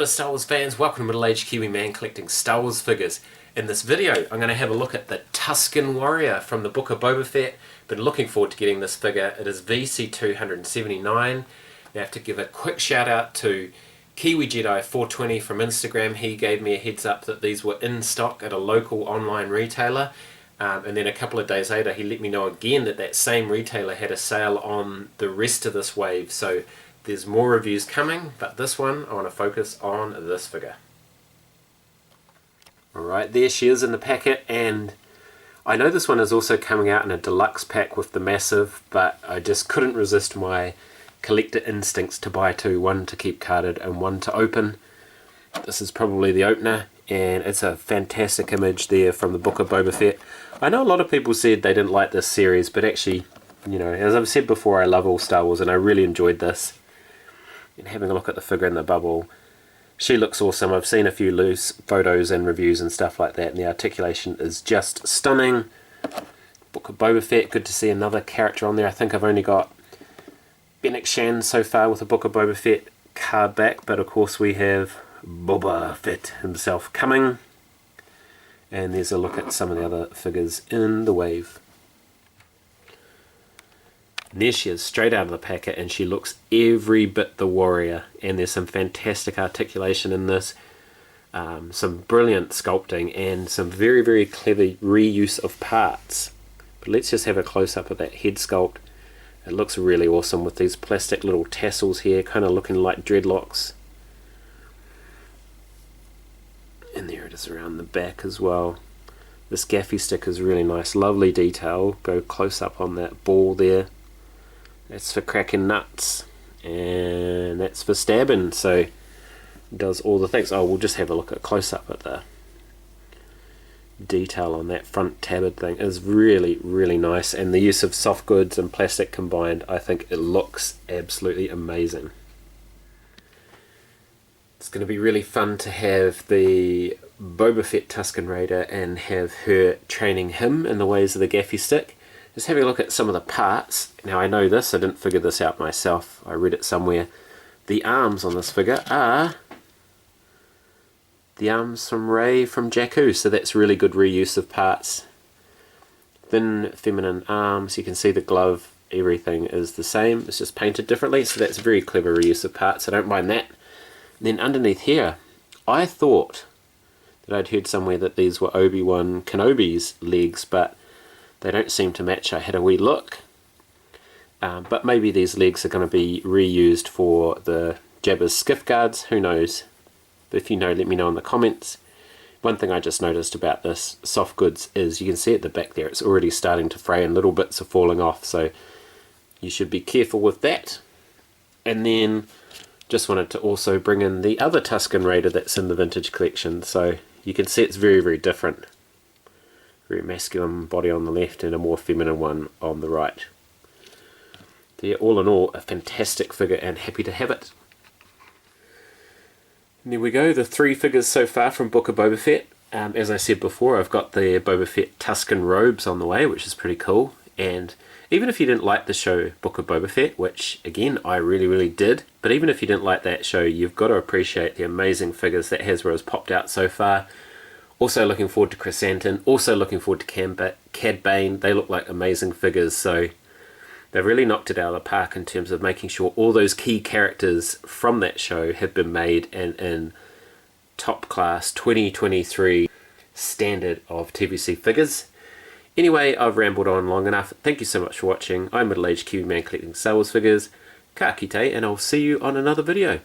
there Star Wars fans, welcome to Middle-Aged Kiwi Man collecting Star Wars figures. In this video I'm going to have a look at the Tusken Warrior from the book of Boba Fett. Been looking forward to getting this figure. It is VC279. I have to give a quick shout out to Kiwi Jedi 420 from Instagram. He gave me a heads up that these were in stock at a local online retailer. And then a couple of days later he let me know again that that same retailer had a sale on the rest of this wave. So there's more reviews coming, but this one I want to focus on this figure. Alright, there she is in the packet, and I know this one is also coming out in a deluxe pack with the massive, but I just couldn't resist my collector instincts to buy two, one to keep carded and one to open. This is probably the opener, and it's a fantastic image there from the book of Boba Fett. I know a lot of people said they didn't like this series, but actually, you know, as I've said before, I love all Star Wars and I really enjoyed this. And having a look at the figure in the bubble, she looks awesome. I've seen a few loose photos and reviews and stuff like that, and the articulation is just stunning. Book of Boba Fett, good to see another character on there. I think I've only got Fennec Shan so far with the book of Boba Fett card back, but of course we have Boba Fett himself coming. And there's a look at some of the other figures in the wave. And there she is, straight out of the packet, and she looks every bit the warrior. And there's some fantastic articulation in this, some brilliant sculpting, and some very, very clever reuse of parts. But let's just have a close-up of that head sculpt. It looks really awesome with these plastic little tassels here, kind of looking like dreadlocks. And there it is around the back as well. This gaffy stick is really nice, lovely detail. Go close up on that ball there. That's for cracking nuts, and that's for stabbing, so it does all the things. Oh, we'll just have a look at close up at the detail on that front tabard thing. Is really, really nice, and the use of soft goods and plastic combined, I think it looks absolutely amazing. It's going to be really fun to have the Boba Fett Tusken Raider and have her training him in the ways of the gaffy stick. Just having a look at some of the parts. Now I know this, I didn't figure this out myself, I read it somewhere. The arms on this figure are the arms from Rey from Jakku, so that's really good reuse of parts. Thin feminine arms, you can see the glove, everything is the same, it's just painted differently, so that's very clever reuse of parts, I don't mind that. And then underneath here, I thought that I'd heard somewhere that these were Obi-Wan Kenobi's legs, but they don't seem to match. I had a wee look, but maybe these legs are going to be reused for the Jabba's skiff guards, who knows. But if you know, let me know in the comments. One thing I just noticed about this soft goods is you can see at the back there, it's already starting to fray and little bits are falling off, so you should be careful with that. And then just wanted to also bring in the other Tusken Raider that's in the vintage collection, so you can see it's very, very different. Very masculine body on the left and a more feminine one on the right. So yeah, all in all, a fantastic figure and happy to have it. And there we go, the three figures so far from Book of Boba Fett. As I said before, I've got the Boba Fett Tusken robes on the way, which is pretty cool. And even if you didn't like the show Book of Boba Fett, which again I really, really did, but even if you didn't like that show, you've got to appreciate the amazing figures that Hasbro has popped out so far. Also looking forward to Chrysanthemum, also looking forward to Cad Bane. They look like amazing figures, so they've really knocked it out of the park in terms of making sure all those key characters from that show have been made and in top class 2023 standard of TVC figures. Anyway, I've rambled on long enough. Thank you so much for watching. I'm Middle-Aged Kiwi Man collecting Star Wars figures. Ka kite, and I'll see you on another video.